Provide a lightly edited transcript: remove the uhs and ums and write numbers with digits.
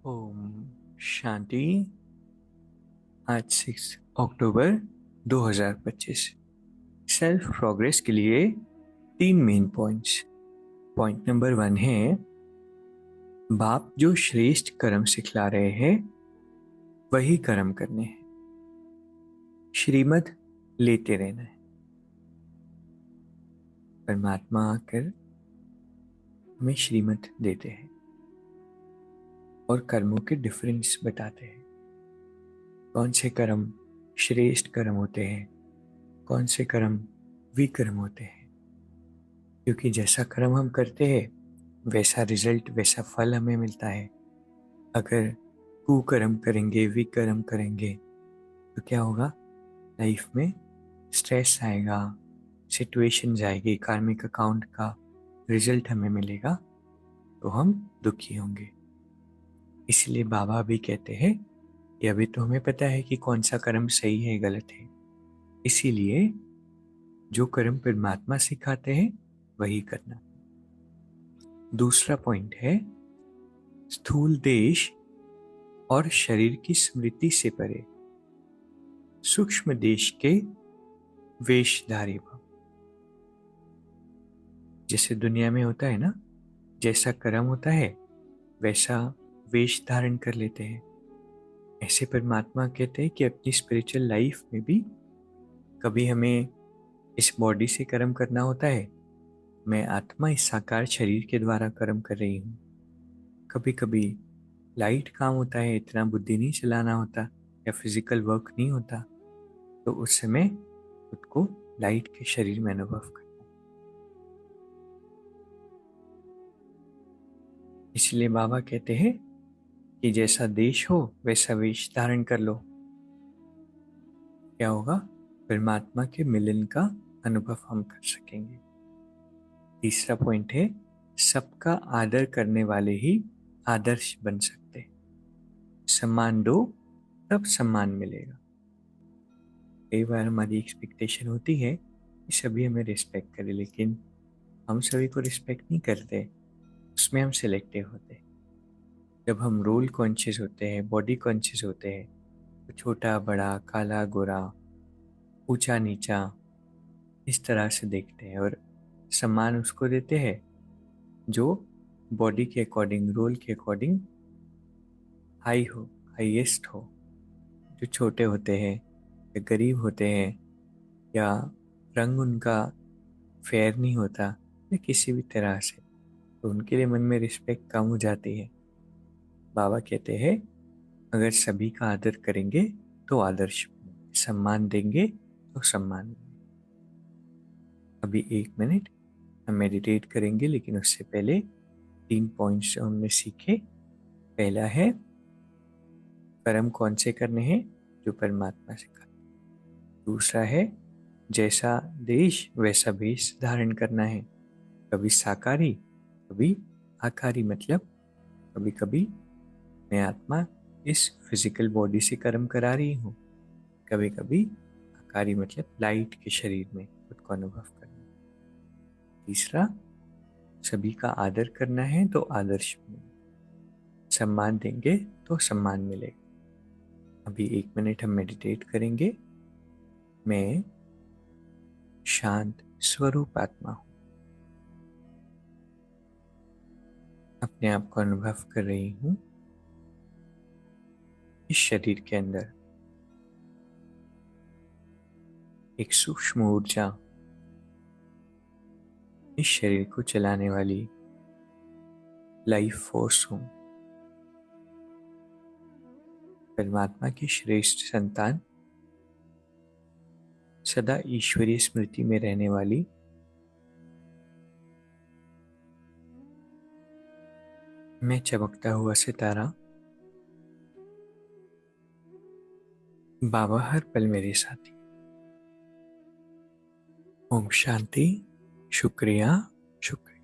ओम शांति। आज 6 अक्टूबर 2025। Self progress के लिए 3 मेन पॉइंट्स। पॉइंट नंबर 1 है, बाप जो श्रेष्ठ कर्म सिखला रहे हैं वही कर्म करने हैं, श्रीमत लेते रहना है। परमात्मा आकर हमें श्रीमत देते हैं और कर्मों के डिफरेंस बताते हैं। कौन से कर्म श्रेष्ठ कर्म होते हैं, कौन से कर्म विकर्म होते हैं। क्योंकि जैसा कर्म हम करते हैं वैसा रिजल्ट, वैसा फल हमें मिलता है। अगर कुकर्म करेंगे, विकर्म करेंगे तो क्या होगा? लाइफ में स्ट्रेस आएगा, सिचुएशंस आएगी, कार्मिक अकाउंट का रिजल्ट हमें मिलेगा तो हम दुखी होंगे। इसलिए बाबा भी कहते हैं कि अभी तो हमें पता है कि कौन सा कर्म सही है, गलत है। इसीलिए जो कर्म परमात्मा सिखाते हैं वही करना। दूसरा पॉइंट है, स्थूल देश और शरीर की स्मृति से परे सूक्ष्म देश के वेशधारी भव। जैसे दुनिया में होता है ना, जैसा कर्म होता है वैसा वेश धारण कर लेते हैं। ऐसे परमात्मा कहते हैं कि अपनी स्पिरिचुअल लाइफ में भी कभी हमें इस बॉडी से कर्म करना होता है, मैं आत्मा इस साकार शरीर के द्वारा कर्म कर रही हूँ। कभी कभी लाइट काम होता है, इतना बुद्धि नहीं चलाना होता या फिजिकल वर्क नहीं होता, तो उस समय खुद को लाइट के शरीर में अनुभव करना। इसलिए बाबा कहते हैं कि जैसा देश हो वैसा वेश धारण कर लो। क्या होगा? परमात्मा के मिलन का अनुभव हम कर सकेंगे। तीसरा पॉइंट है, सबका आदर करने वाले ही आदर्श बन सकते हैं। सम्मान दो तब सम्मान मिलेगा। कई बार हमारी एक्सपेक्टेशन होती है कि सभी हमें रिस्पेक्ट करें, लेकिन हम सभी को रिस्पेक्ट नहीं करते, उसमें हम सिलेक्टिव होते हैं। जब हम रोल कॉन्शियस होते हैं, बॉडी कॉन्शियस होते हैं, तो छोटा बड़ा, काला गोरा, ऊंचा नीचा इस तरह से देखते हैं और सम्मान उसको देते हैं जो बॉडी के अकॉर्डिंग, रोल के अकॉर्डिंग हाई हो, हाईएस्ट हो। जो छोटे होते हैं या गरीब होते हैं या रंग उनका फेयर नहीं होता या किसी भी तरह से, तो उनके लिए मन में रिस्पेक्ट कम हो जाती है। बाबा कहते हैं अगर सभी का आदर करेंगे तो आदर्श बनेंगे, सम्मान देंगे तो सम्मान मिलेगा। अभी 1 मिनट हम मेडिटेट करेंगे, लेकिन उससे पहले 3 पॉइंट्स जो हमने सीखे। पहला है, कर्म कौन से करने हैं? जो परमात्मा सिखाते। दूसरा है, जैसा देश वैसा वेश धारण करना है। कभी साकारी, कभी आकारी, मतलब कभी कभी मैं आत्मा इस फिजिकल बॉडी से कर्म करा रही हूँ, कभी कभी आकारी मतलब लाइट के शरीर में खुद को अनुभव करना। तीसरा, सभी का आदर करना है तो आदर्श बनेंगे, सम्मान देंगे तो सम्मान मिलेगा। अभी 1 मिनट हम मेडिटेट करेंगे। मैं शांत स्वरूप आत्मा हूं, अपने आप को अनुभव कर रही हूं इस शरीर के अंदर एक सूक्ष्म ऊर्जा, इस शरीर को चलाने वाली लाइफ फोर्स हूं। परमात्मा की श्रेष्ठ संतान, सदा ईश्वरीय स्मृति में रहने वाली मैं चमकता हुआ सितारा। बाबा हर पल मेरे साथी। ओम शांति। शुक्रिया, शुक्रिया।